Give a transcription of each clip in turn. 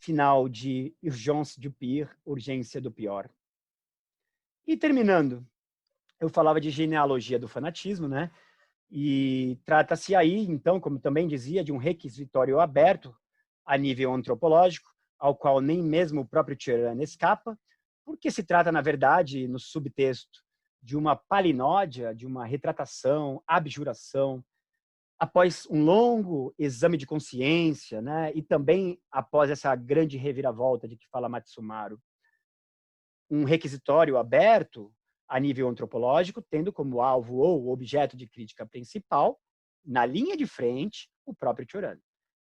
final de Urgence du Pire, Urgência do Pior. E terminando, eu falava de genealogia do fanatismo, né? E trata-se aí, então, como também dizia, de um requisitório aberto a nível antropológico, ao qual nem mesmo o próprio Cioran escapa, porque se trata, na verdade, no subtexto, de uma palinódia, de uma retratação, abjuração, após um longo exame de consciência, né, e também após essa grande reviravolta de que fala Matsumaru, um requisitório aberto a nível antropológico, tendo como alvo ou objeto de crítica principal, na linha de frente, o próprio Cioran,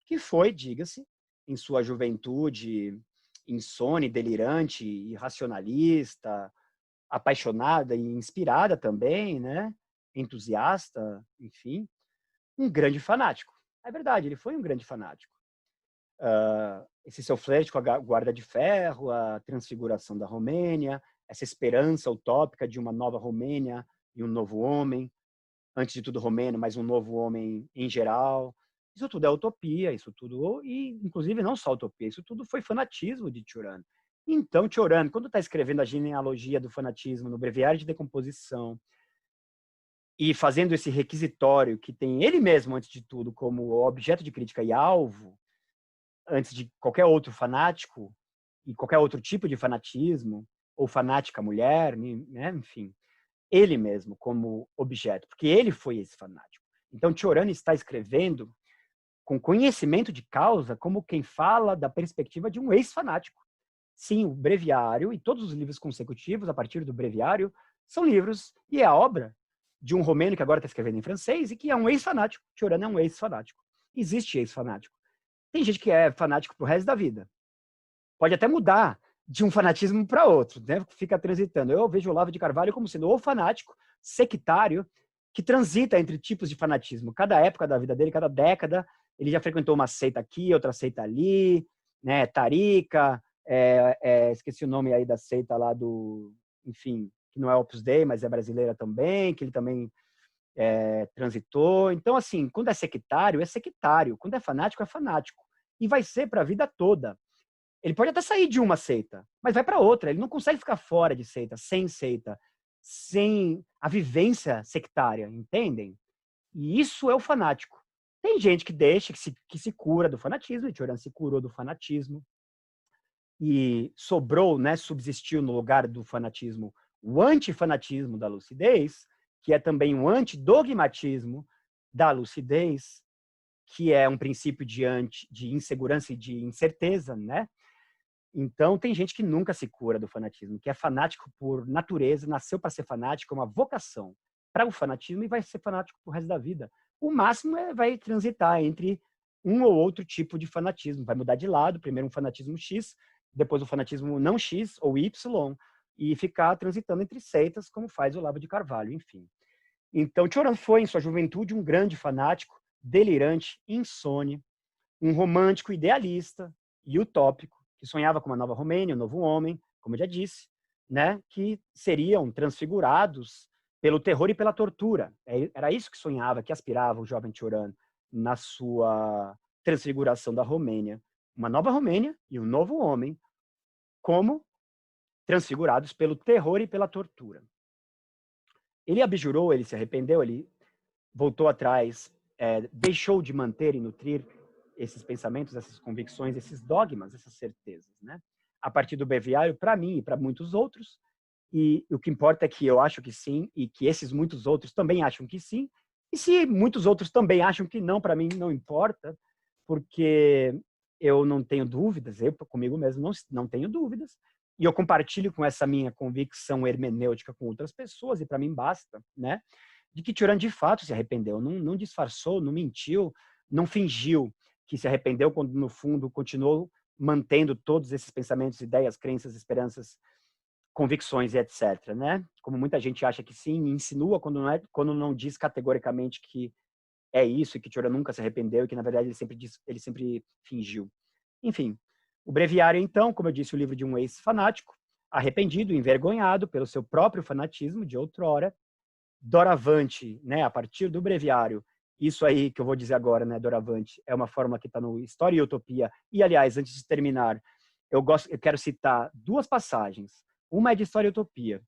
que foi, diga-se, em sua juventude insone, delirante, irracionalista, apaixonada e inspirada também, né? Entusiasta, enfim, um grande fanático. É verdade, ele foi um grande fanático. Esse seu flerte com a Guarda de Ferro, a transfiguração da Romênia, essa esperança utópica de uma nova Romênia e um novo homem, antes de tudo romeno, mas um novo homem em geral. Isso tudo é utopia, isso tudo, e inclusive não só utopia, isso tudo foi fanatismo de Cioran. Então, Cioran, quando está escrevendo a genealogia do fanatismo no Breviário de Decomposição e fazendo esse requisitório que tem ele mesmo, antes de tudo, como objeto de crítica e alvo, antes de qualquer outro fanático e qualquer outro tipo de fanatismo, ou fanática mulher, né? Enfim, ele mesmo como objeto, porque ele foi esse fanático. Então, Cioran está escrevendo com conhecimento de causa, como quem fala da perspectiva de um ex-fanático. Sim, o Breviário e todos os livros consecutivos, a partir do Breviário, são livros e é a obra de um romeno que agora está escrevendo em francês e que é um ex-fanático. Cioran é um ex-fanático. Existe ex-fanático. Tem gente que é fanático pro resto da vida. Pode até mudar de um fanatismo para outro, né? Fica transitando. Eu vejo o Olavo de Carvalho como sendo o fanático sectário que transita entre tipos de fanatismo. Cada época da vida dele, cada década, ele já frequentou uma seita aqui, outra seita ali, né? Tarica, esqueci o nome aí da seita lá do, enfim, que não é Opus Dei, mas é brasileira também, que ele também transitou. Então, assim, quando é sectário, é sectário. Quando é fanático, é fanático. E vai ser para a vida toda. Ele pode até sair de uma seita, mas vai para outra. Ele não consegue ficar fora de seita, sem a vivência sectária, entendem? E isso é o fanático. Tem gente que deixa, que se cura do fanatismo, e Cioran se curou do fanatismo, e sobrou, né, subsistiu no lugar do fanatismo o antifanatismo da lucidez, que é também um antidogmatismo da lucidez, que é um princípio de insegurança e de incerteza, né? Então, tem gente que nunca se cura do fanatismo, que é fanático por natureza, nasceu para ser fanático, é uma vocação para o fanatismo e vai ser fanático pro resto da vida. O máximo vai transitar entre um ou outro tipo de fanatismo, vai mudar de lado, primeiro um fanatismo X, depois um fanatismo não X ou Y, e ficar transitando entre seitas, como faz o Olavo de Carvalho, enfim. Então, Cioran foi, em sua juventude, um grande fanático, delirante, insone, um romântico idealista e utópico, que sonhava com uma nova Romênia, um novo homem, como eu já disse, né, que seriam transfigurados pelo terror e pela tortura. Era isso que sonhava, que aspirava o jovem Cioran na sua transfiguração da Romênia. Uma nova Romênia e um novo homem, como transfigurados pelo terror e pela tortura. Ele abjurou, ele se arrependeu, ele voltou atrás, deixou de manter e nutrir esses pensamentos, essas convicções, esses dogmas, essas certezas, né? A partir do breviário, para mim e para muitos outros, e o que importa é que eu acho que sim, e que esses muitos outros também acham que sim, e se muitos outros também acham que não, para mim não importa, porque eu não tenho dúvidas, eu comigo mesmo não tenho dúvidas, e eu compartilho com essa minha convicção hermenêutica com outras pessoas, e para mim basta, né? De que Cioran de fato se arrependeu, não disfarçou, não mentiu, não fingiu que se arrependeu, quando no fundo continuou mantendo todos esses pensamentos, ideias, crenças, esperanças, convicções e etc, né? Como muita gente acha que sim, e insinua quando não diz categoricamente que é isso, e que Cioran nunca se arrependeu, e que na verdade ele sempre fingiu. Enfim, o breviário então, como eu disse, o livro de um ex-fanático, arrependido, envergonhado pelo seu próprio fanatismo de outrora, doravante, né, a partir do breviário, Isso aí que eu vou dizer agora, né, doravante, é uma fórmula que está no História e Utopia. E, aliás, antes de terminar, eu quero citar duas passagens. Uma é de História e Utopia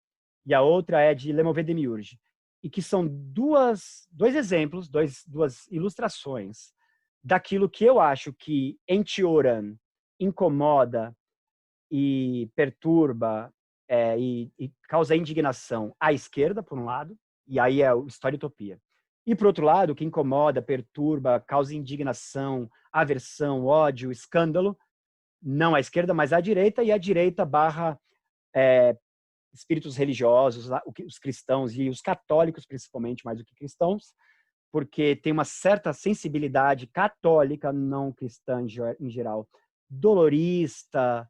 e a outra é de Le Mauvais Demiurge. E que são dois exemplos, duas ilustrações daquilo que eu acho que em Cioran incomoda e perturba e causa indignação à esquerda, por um lado, e aí é o História e Utopia. E, por outro lado, o que incomoda, perturba, causa indignação, aversão, ódio, escândalo, não à esquerda, mas à direita, e à direita barra espíritos religiosos, os cristãos e os católicos, principalmente, mais do que cristãos, porque tem uma certa sensibilidade católica, não cristã em geral, dolorista,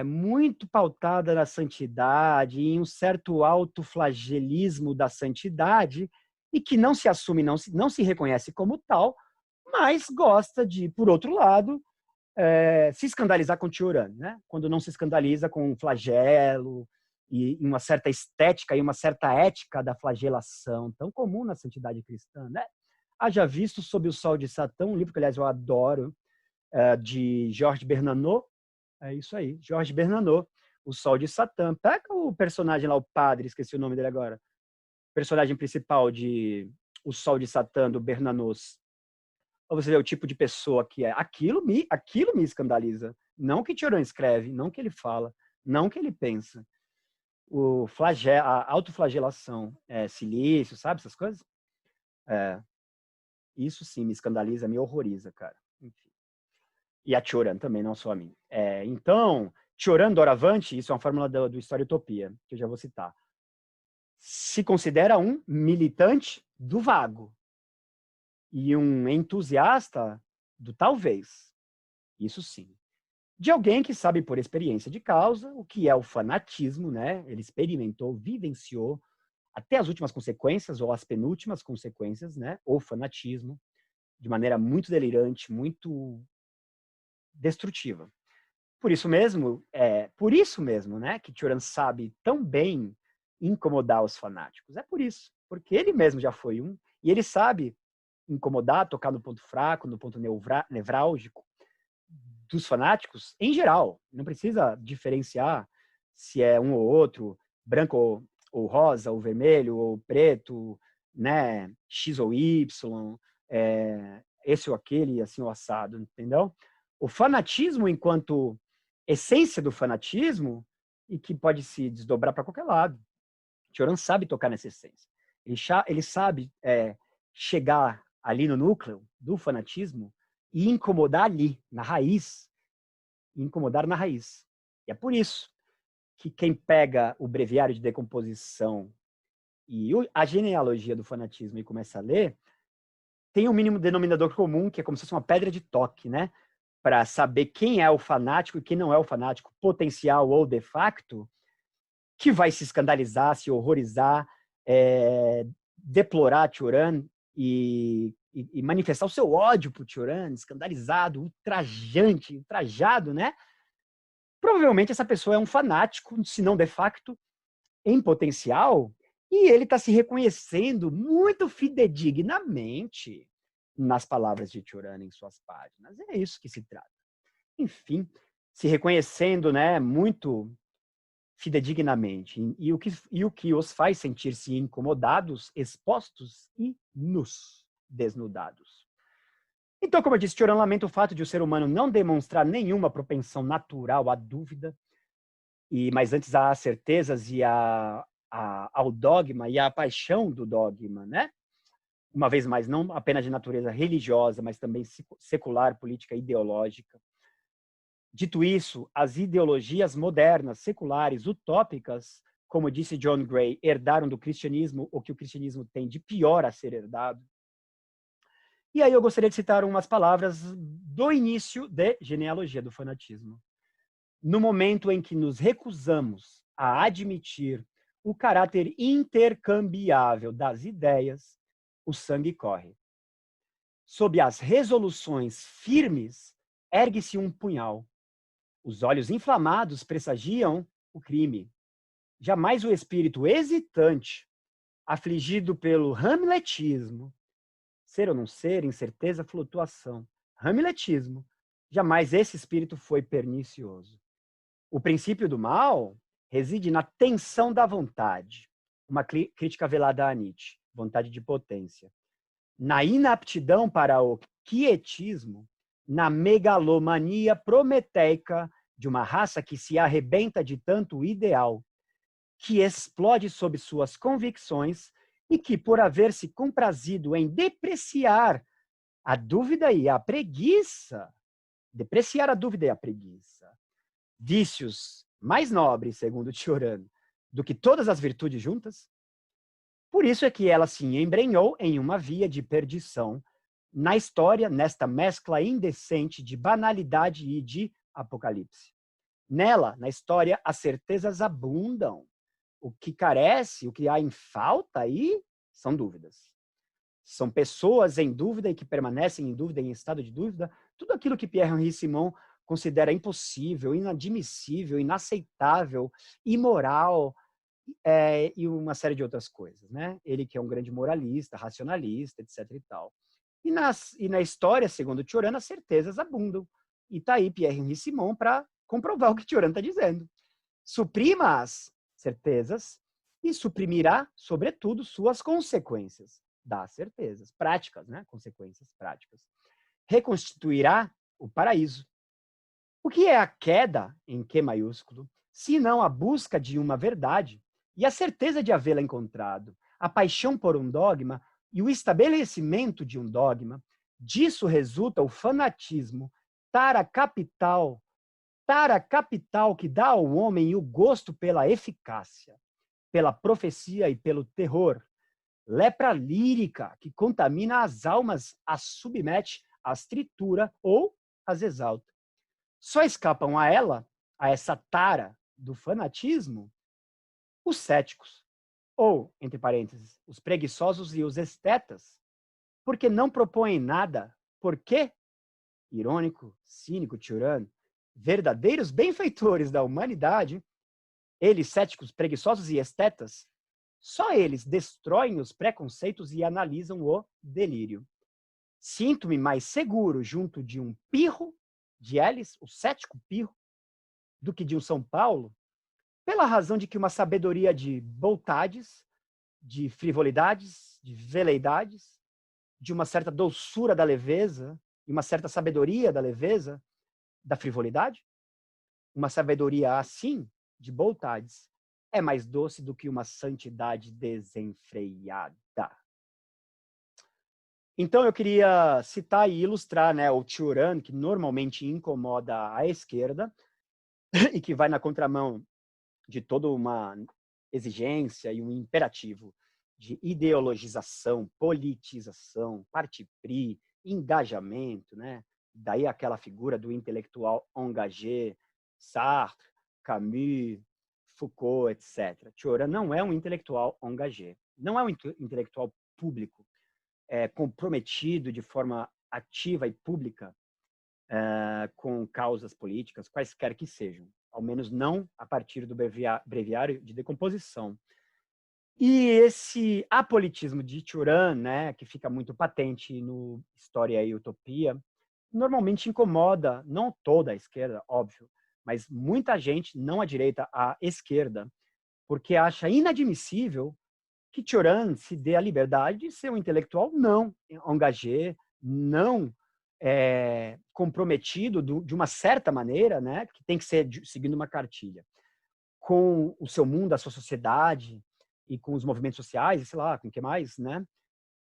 muito pautada na santidade, em um certo autoflagelismo da santidade, e que não se assume, não se reconhece como tal, mas gosta de, por outro lado, se escandalizar com Cioran, né? Quando não se escandaliza com um flagelo e uma certa estética e uma certa ética da flagelação, tão comum na santidade cristã, né? Haja visto Sob o Sol de Satã, um livro que, aliás, eu adoro, de Georges Bernanos. É isso aí, Georges Bernanos, O Sol de Satã. Pega o personagem lá, o padre, esqueci o nome dele agora, o personagem principal de O Sol de Satã, do Bernanos. Ou você vê o tipo de pessoa que é. Aquilo me escandaliza. Não o que Cioran escreve, não o que ele fala, não o que ele pensa. A autoflagelação, silício, sabe essas coisas? Isso sim me escandaliza, me horroriza, cara. Enfim. E a Cioran também, não só a mim. Então, Cioran doravante, isso é uma fórmula do História e Utopia, que eu já vou citar, se considera um militante do vago e um entusiasta do talvez. Isso sim. De alguém que sabe por experiência de causa o que é o fanatismo, né? Ele experimentou, vivenciou até as últimas consequências ou as penúltimas consequências, né? O fanatismo, de maneira muito delirante, muito destrutiva. Por isso mesmo, né, que Cioran sabe tão bem incomodar os fanáticos. É por isso, porque ele mesmo já foi um, e ele sabe incomodar, tocar no ponto fraco, no ponto nevrálgico dos fanáticos em geral. Não precisa diferenciar se é um ou outro, branco ou rosa, ou vermelho, ou preto, né, X ou Y, esse ou aquele, assim, ou assado, entendeu? O fanatismo enquanto essência do fanatismo, e que pode se desdobrar para qualquer lado. Cioran sabe tocar nessa essência. Ele sabe chegar ali no núcleo do fanatismo e incomodar ali, na raiz. Incomodar na raiz. E é por isso que quem pega o breviário de decomposição e a genealogia do fanatismo e começa a ler, tem um mínimo denominador comum, que é como se fosse uma pedra de toque, né? Para saber quem é o fanático e quem não é o fanático, potencial ou de facto, que vai se escandalizar, se horrorizar, deplorar Cioran e manifestar o seu ódio por Cioran, escandalizado, ultrajado, né? Provavelmente essa pessoa é um fanático, se não de facto, em potencial, e ele está se reconhecendo muito fidedignamente nas palavras de Cioran em suas páginas. É isso que se trata. Enfim, se reconhecendo, né, muito fidedignamente, e o que os faz sentir-se incomodados, expostos e nus, desnudados. Então, como eu disse, Cioran lamenta o fato de o ser humano não demonstrar nenhuma propensão natural à dúvida, mas antes às certezas e ao dogma e à paixão do dogma, né? Uma vez mais, não apenas de natureza religiosa, mas também secular, política, ideológica. Dito isso, as ideologias modernas, seculares, utópicas, como disse John Gray, herdaram do cristianismo o que o cristianismo tem de pior a ser herdado. E aí eu gostaria de citar umas palavras do início de Genealogia do Fanatismo. No momento em que nos recusamos a admitir o caráter intercambiável das ideias, o sangue corre. Sob as resoluções firmes, ergue-se um punhal. Os olhos inflamados pressagiam o crime. Jamais o espírito hesitante, afligido pelo hamletismo, ser ou não ser, incerteza, flutuação. Hamletismo. Jamais esse espírito foi pernicioso. O princípio do mal reside na tensão da vontade. Uma crítica velada a Nietzsche, vontade de potência. Na inaptidão para o quietismo, na megalomania prometeica de uma raça que se arrebenta de tanto ideal, que explode sob suas convicções e que, por haver se comprazido em depreciar a dúvida e a preguiça, vícios mais nobres, segundo Tiorano, do que todas as virtudes juntas, por isso é que ela se embrenhou em uma via de perdição na história, nesta mescla indecente de banalidade e de apocalipse. Nela, na história, as certezas abundam. O que carece, o que há em falta aí, são dúvidas. São pessoas em dúvida e que permanecem em dúvida, em estado de dúvida. Tudo aquilo que Pierre-Henri Simon considera impossível, inadmissível, inaceitável, imoral, e uma série de outras coisas, né? Ele que é um grande moralista, racionalista, etc. e tal. E na história, segundo Tiorano, as certezas abundam. E está aí Pierre-Henri Simon para comprovar o que Tiorano está dizendo. Suprima as certezas e suprimirá, sobretudo, suas consequências das certezas, práticas, né? Consequências práticas. Reconstituirá o paraíso. O que é a queda, em Q maiúsculo, se não a busca de uma verdade e a certeza de havê-la encontrado, a paixão por um dogma e o estabelecimento de um dogma? Disso resulta o fanatismo, tara capital que dá ao homem o gosto pela eficácia, pela profecia e pelo terror. Lepra lírica que contamina as almas, as submete, as tritura ou as exalta. Só escapam a ela, a essa tara do fanatismo, os céticos, ou, entre parênteses, os preguiçosos e os estetas, porque não propõem nada. Por quê? Irônico, cínico, tirano, verdadeiros benfeitores da humanidade, eles, céticos, preguiçosos e estetas, só eles destroem os preconceitos e analisam o delírio. Sinto-me mais seguro junto de um pirro de Elis, o cético pirro, do que de um São Paulo, pela razão de que uma sabedoria de boutades, de frivolidades, de veleidades, de uma certa doçura da leveza, e uma certa sabedoria da leveza, da frivolidade, uma sabedoria assim, de boutades, é mais doce do que uma santidade desenfreada. Então, eu queria citar e ilustrar, né, o Tiorano, que normalmente incomoda a esquerda e que vai na contramão de toda uma exigência e um imperativo de ideologização, politização, parti pris, engajamento, né? Daí aquela figura do intelectual engagé, Sartre, Camus, Foucault, etc. Tiorano não é um intelectual engagé, não é um intelectual público, comprometido de forma ativa e pública com causas políticas, quaisquer que sejam, ao menos não a partir do breviário de decomposição. E esse apolitismo de Turan, né, que fica muito patente no História e Utopia, normalmente incomoda não toda a esquerda, óbvio, mas muita gente, não à direita, à esquerda, porque acha inadmissível que Turan se dê a liberdade de ser um intelectual não engagé, não comprometido de uma certa maneira, né, que tem que ser seguindo uma cartilha, com o seu mundo, a sua sociedade e com os movimentos sociais, e sei lá, com o que mais, né?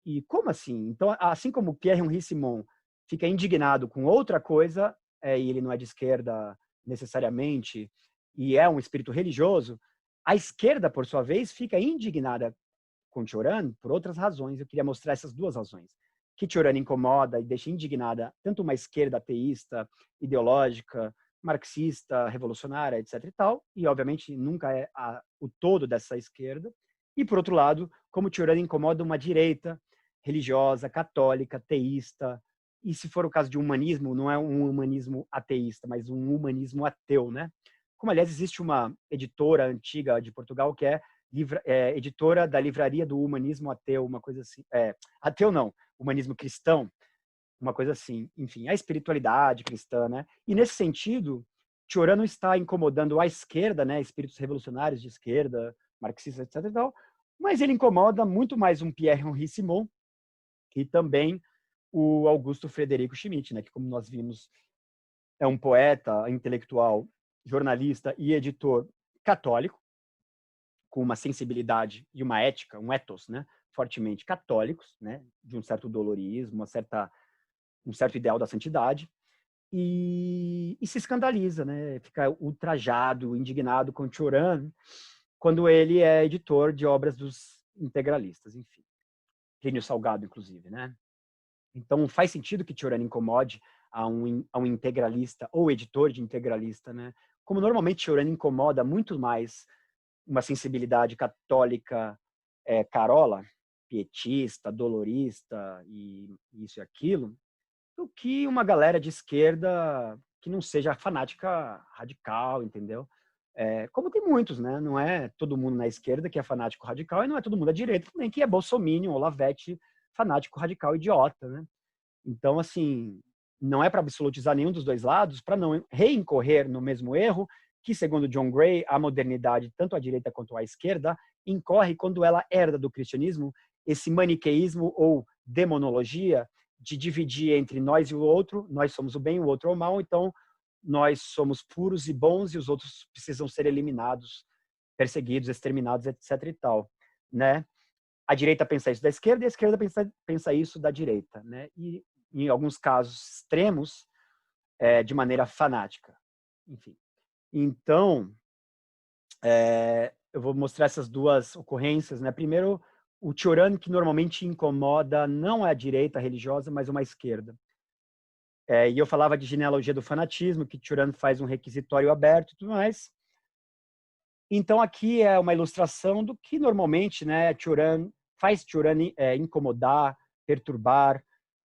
E como assim? Então, assim como Pierre-Henri Simon fica indignado com outra coisa, e ele não é de esquerda necessariamente, e é um espírito religioso, a esquerda, por sua vez, fica indignada com Turan por outras razões. Eu queria mostrar essas duas razões. Que Turan incomoda e deixa indignada tanto uma esquerda ateísta, ideológica, marxista, revolucionária, etc. e tal, e obviamente nunca é o todo dessa esquerda. E, por outro lado, como Turan incomoda uma direita religiosa, católica, teísta, e se for o caso de humanismo, não é um humanismo ateísta, mas um humanismo ateu, né? Como, aliás, existe uma editora antiga de Portugal que é editora da Livraria do Humanismo Ateu, uma coisa assim. Ateu não, Humanismo Cristão, uma coisa assim. Enfim, a espiritualidade cristã, né? E nesse sentido, Cioran não está incomodando a esquerda, né? Espíritos revolucionários de esquerda, marxistas, etc. e tal, mas ele incomoda muito mais um Pierre-Henri Simon e também o Augusto Frederico Schmitt, né? Que, como nós vimos, é um poeta, intelectual, jornalista e editor católico, com uma sensibilidade e uma ética, um ethos, né, fortemente católicos, né, de um certo dolorismo, um certo ideal da santidade, e se escandaliza, né, fica ultrajado, indignado com Cioran, quando ele é editor de obras dos integralistas, enfim. Plínio Salgado, inclusive, né? Então, faz sentido que Cioran incomode a um integralista ou editor de integralista, né? Como normalmente Cioran incomoda muito mais uma sensibilidade católica carola, pietista, dolorista e isso e aquilo, do que uma galera de esquerda que não seja fanática radical, entendeu? Como tem muitos, né? Não é todo mundo na esquerda que é fanático radical e não é todo mundo à direita também que é bolsominion ou lavete fanático radical idiota, né? Então, assim, não é para absolutizar nenhum dos dois lados, para não reincorrer no mesmo erro que, segundo John Gray, a modernidade, tanto à direita quanto à esquerda, incorre quando ela herda do cristianismo esse maniqueísmo ou demonologia de dividir entre nós e o outro, nós somos o bem e o outro é o mal, então nós somos puros e bons e os outros precisam ser eliminados, perseguidos, exterminados, etc. e tal, né? A direita pensa isso da esquerda e a esquerda pensa isso da direita, né? E em alguns casos extremos, de maneira fanática. Enfim. Então, eu vou mostrar essas duas ocorrências, né? Primeiro, o Cioran, que normalmente incomoda não a direita religiosa, mas uma esquerda. E eu falava de genealogia do fanatismo, que Cioran faz um requisitório aberto e tudo mais. Então, aqui é uma ilustração do que normalmente, né, faz Cioran incomodar, perturbar,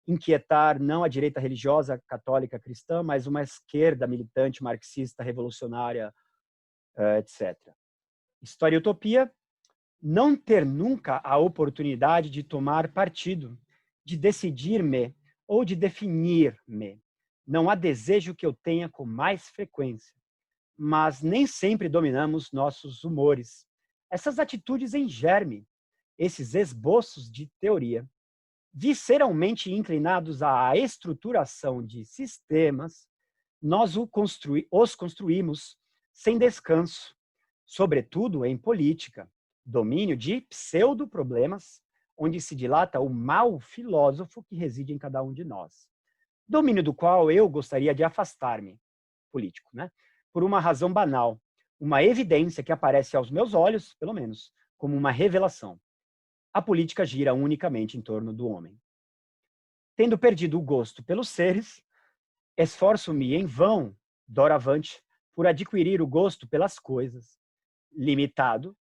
inquietar não a direita religiosa católica cristã, mas uma esquerda militante, marxista, revolucionária, etc. História e utopia: não ter nunca a oportunidade de tomar partido, de decidir-me ou de definir-me. Não há desejo que eu tenha com mais frequência, mas nem sempre dominamos nossos humores. Essas atitudes em germe, esses esboços de teoria, visceralmente inclinados à estruturação de sistemas, nós os construímos sem descanso, sobretudo em política, domínio de pseudo-problemas, onde se dilata o mal filósofo que reside em cada um de nós. Domínio do qual eu gostaria de afastar-me, político, né? Por uma razão banal, uma evidência que aparece aos meus olhos, pelo menos, como uma revelação. A política gira unicamente em torno do homem. Tendo perdido o gosto pelos seres, esforço-me em vão, doravante, por adquirir o gosto pelas coisas, limitado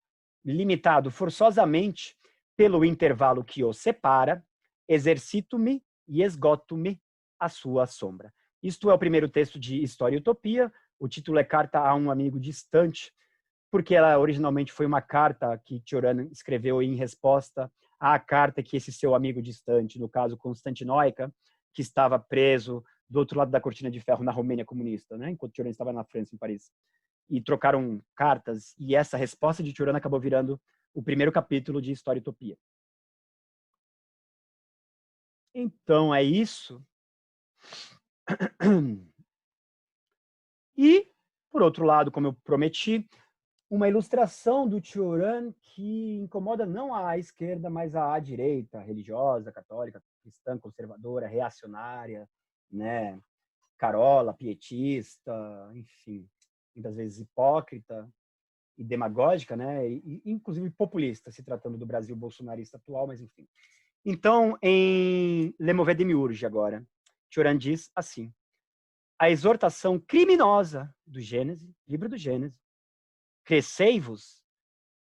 forçosamente pelo intervalo que os separa, exercito-me e esgoto-me à sua sombra. Isto é o primeiro texto de História e Utopia. O título é Carta a um Amigo Distante, porque ela originalmente foi uma carta que Cioran escreveu em resposta à carta que esse seu amigo distante, no caso Constantinoica, que estava preso do outro lado da cortina de ferro na Romênia comunista, né, enquanto Cioran estava na França, em Paris. E trocaram cartas, e essa resposta de Cioran acabou virando o primeiro capítulo de História e Utopia. Então, é isso. E, por outro lado, como eu prometi, uma ilustração do Cioran que incomoda não a esquerda, mas a direita, religiosa, católica, cristã, conservadora, reacionária, né? Carola, pietista, enfim, muitas vezes hipócrita e demagógica, né? E inclusive populista, se tratando do Brasil bolsonarista atual, mas enfim. Então, em Le Mauvais Demiurge agora, Cioran diz assim: a exortação criminosa do Gênesis, livro do Gênesis, crescei-vos,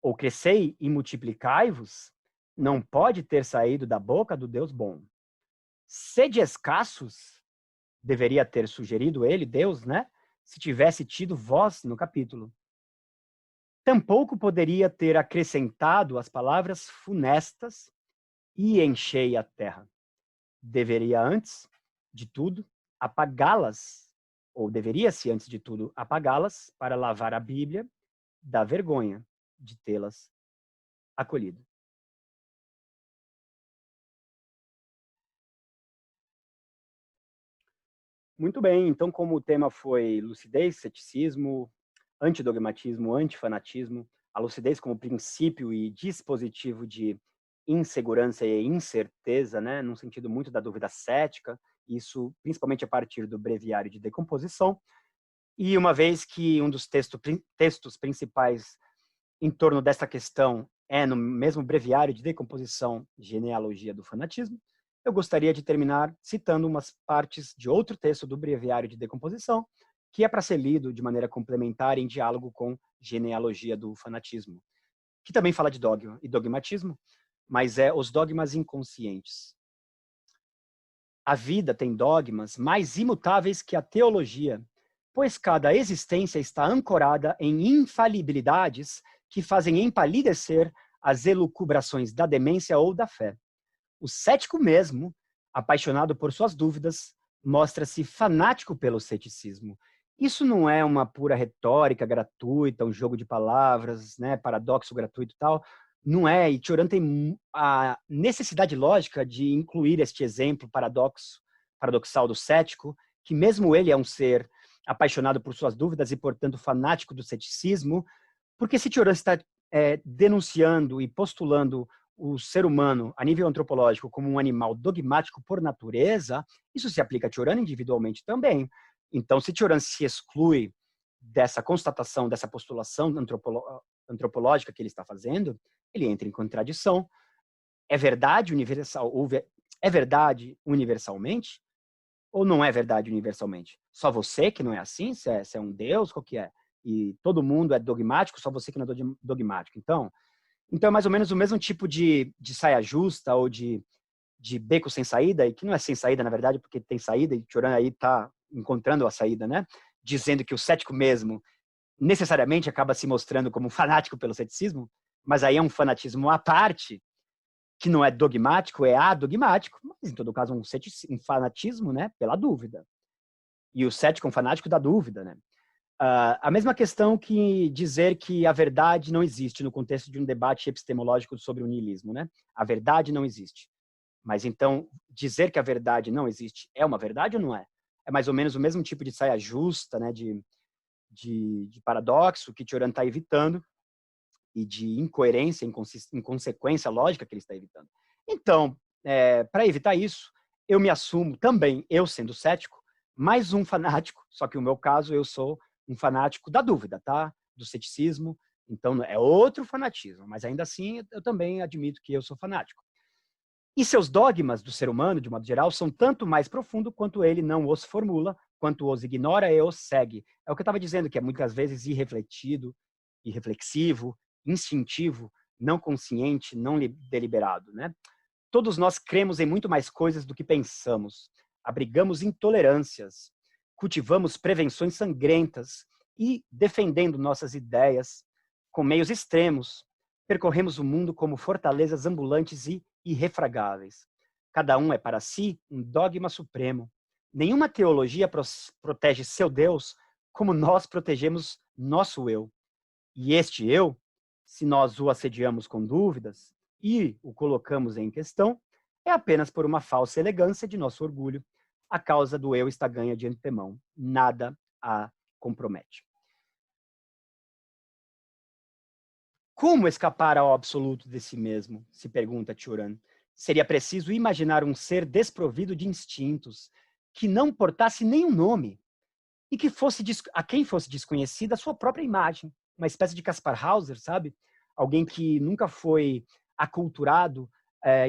ou crescei e multiplicai-vos, não pode ter saído da boca do Deus bom. Sede escassos, deveria ter sugerido ele, Deus, né? Se tivesse tido voz no capítulo. Tampouco poderia ter acrescentado as palavras funestas e enchei a terra. Deveria antes de tudo apagá-las, ou deveria-se antes de tudo apagá-las para lavar a Bíblia da vergonha de tê-las acolhido. Muito bem, então como o tema foi lucidez, ceticismo, antidogmatismo, antifanatismo, a lucidez como princípio e dispositivo de insegurança e incerteza, né, num sentido muito da dúvida cética, isso principalmente a partir do breviário de decomposição, e uma vez que um dos textos principais em torno dessa questão é no mesmo breviário de decomposição, Genealogia do Fanatismo, eu gostaria de terminar citando umas partes de outro texto do breviário de decomposição, que é para ser lido de maneira complementar em diálogo com Genealogia do Fanatismo, que também fala de dogma e dogmatismo, mas é os dogmas inconscientes. A vida tem dogmas mais imutáveis que a teologia, pois cada existência está ancorada em infalibilidades que fazem empalidecer as elucubrações da demência ou da fé. O cético mesmo, apaixonado por suas dúvidas, mostra-se fanático pelo ceticismo. Isso não é uma pura retórica gratuita, um jogo de palavras, né, paradoxo gratuito e tal. Não é, e Cioran tem a necessidade lógica de incluir este exemplo paradoxal do cético, que mesmo ele é um ser apaixonado por suas dúvidas e, portanto, fanático do ceticismo, porque se Cioran está denunciando e postulando o ser humano, a nível antropológico, como um animal dogmático por natureza, isso se aplica a Cioran individualmente também. Então, se Cioran se exclui dessa constatação, dessa postulação antropológica que ele está fazendo, ele entra em contradição. É verdade universal, é verdade universalmente? Ou não é verdade universalmente? Só você que não é assim? Você é um Deus? Qual que é? E todo mundo é dogmático, só você que não é dogmático. Então é mais ou menos o mesmo tipo de saia justa ou de beco sem saída, e que não é sem saída, na verdade, porque tem saída, e Cioran aí está encontrando a saída, né? Dizendo que o cético mesmo necessariamente acaba se mostrando como um fanático pelo ceticismo, mas aí é um fanatismo à parte, que não é dogmático, é adogmático, mas em todo caso um fanatismo, né, pela dúvida. E o cético é um fanático da dúvida, né? A mesma questão que dizer que a verdade não existe no contexto de um debate epistemológico sobre o niilismo, né? A verdade não existe. Mas então, dizer que a verdade não existe é uma verdade ou não é? É mais ou menos o mesmo tipo de saia justa, né, de paradoxo que Cioran está evitando e de incoerência, inconsequência lógica que ele está evitando. Então, para evitar isso, eu me assumo também, eu sendo cético, mais um fanático, só que no meu caso eu sou um fanático da dúvida, tá? Do ceticismo, então é outro fanatismo, mas ainda assim eu também admito que eu sou fanático. E seus dogmas do ser humano, de modo geral, são tanto mais profundos quanto ele não os formula, quanto os ignora e os segue. É o que eu estava dizendo, que é muitas vezes irrefletido, irreflexivo, instintivo, não consciente, não deliberado, né? Todos nós cremos em muito mais coisas do que pensamos. Abrigamos intolerâncias, cultivamos prevenções sangrentas e, defendendo nossas ideias com meios extremos, percorremos o mundo como fortalezas ambulantes e irrefragáveis. Cada um é para si um dogma supremo. Nenhuma teologia protege seu Deus como nós protegemos nosso eu. E este eu, se nós o assediamos com dúvidas e o colocamos em questão, é apenas por uma falsa elegância de nosso orgulho. A causa do eu está ganha de antemão. Nada a compromete. Como escapar ao absoluto de si mesmo? Se pergunta Cioran. Seria preciso imaginar um ser desprovido de instintos, que não portasse nenhum nome, e que fosse a quem fosse desconhecida a sua própria imagem. Uma espécie de Kaspar Hauser, sabe? Alguém que nunca foi aculturado,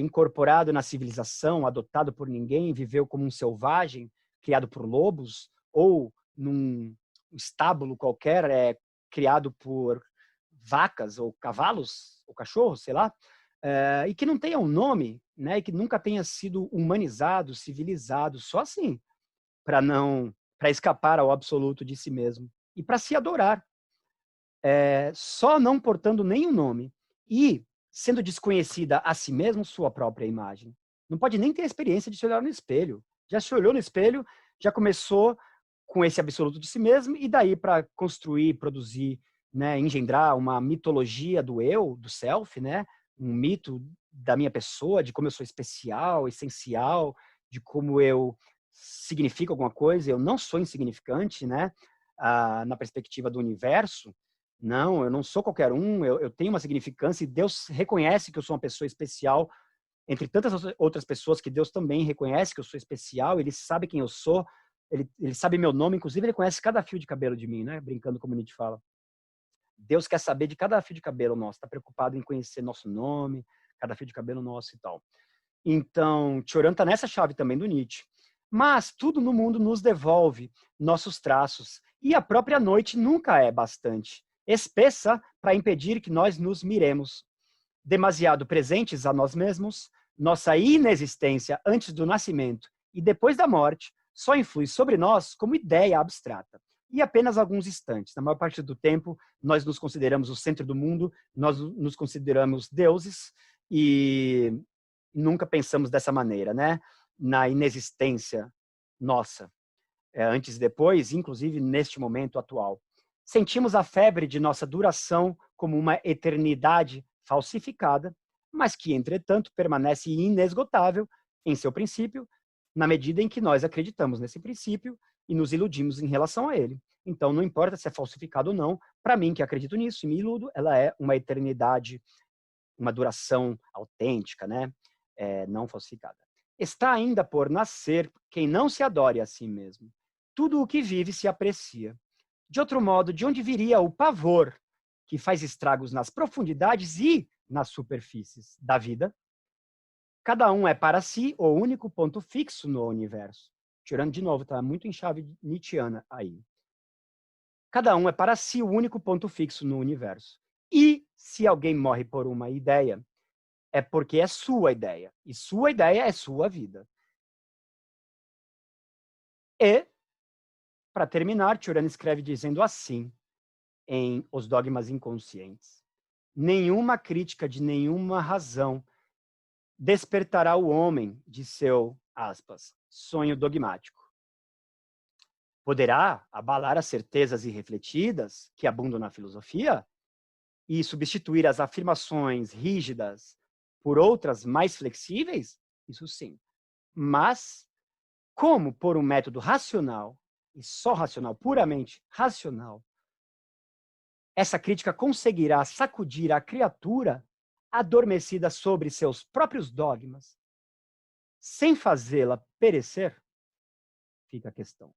incorporado na civilização, adotado por ninguém, viveu como um selvagem, criado por lobos, ou num estábulo qualquer, criado por vacas ou cavalos ou cachorros, sei lá, e que não tenha um nome, né, e que nunca tenha sido humanizado, civilizado, só assim, para escapar ao absoluto de si mesmo e para se adorar. só não portando nenhum nome e sendo desconhecida a si mesmo sua própria imagem. Não pode nem ter a experiência de se olhar no espelho. Já se olhou no espelho, já começou com esse absoluto de si mesmo, e daí para construir, produzir, né, engendrar uma mitologia do eu, do self, né, um mito da minha pessoa, de como eu sou especial, essencial, de como eu significo alguma coisa, eu não sou insignificante, né, na perspectiva do universo. Não, eu não sou qualquer um, eu tenho uma significância e Deus reconhece que eu sou uma pessoa especial, entre tantas outras pessoas que Deus também reconhece que eu sou especial, ele sabe quem eu sou, ele sabe meu nome, inclusive ele conhece cada fio de cabelo de mim, né? Brincando como a gente fala. Deus quer saber de cada fio de cabelo nosso, está preocupado em conhecer nosso nome, cada fio de cabelo nosso e tal. Então, Choran está nessa chave também do Nietzsche. Mas tudo no mundo nos devolve nossos traços, e a própria noite nunca é bastante espessa para impedir que nós nos miremos. Demasiado presentes a nós mesmos, nossa inexistência antes do nascimento e depois da morte só influi sobre nós como ideia abstrata. E apenas alguns instantes. Na maior parte do tempo, nós nos consideramos o centro do mundo, nós nos consideramos deuses e nunca pensamos dessa maneira, né? Na inexistência nossa, antes e depois, inclusive neste momento atual. Sentimos a febre de nossa duração como uma eternidade falsificada, mas que, entretanto, permanece inesgotável em seu princípio, na medida em que nós acreditamos nesse princípio e nos iludimos em relação a ele. Então, não importa se é falsificado ou não, para mim, que acredito nisso e me iludo, ela é uma eternidade, uma duração autêntica, né? Não falsificada. Está ainda por nascer quem não se adore a si mesmo. Tudo o que vive se aprecia. De outro modo, de onde viria o pavor que faz estragos nas profundidades e nas superfícies da vida? Cada um é para si o único ponto fixo no universo. Tirando de novo, está muito em chave nietzschiana aí. Cada um é para si o único ponto fixo no universo. E se alguém morre por uma ideia, é porque é sua ideia. E sua ideia é sua vida. E, para terminar, Turan escreve dizendo assim, em Os Dogmas Inconscientes: nenhuma crítica de nenhuma razão despertará o homem de seu, aspas, sonho dogmático. Poderá abalar as certezas irrefletidas que abundam na filosofia e substituir as afirmações rígidas por outras mais flexíveis? Isso sim. Mas, como por um método racional, e só racional, puramente racional, essa crítica conseguirá sacudir a criatura adormecida sobre seus próprios dogmas, sem fazê-la perecer? Fica a questão.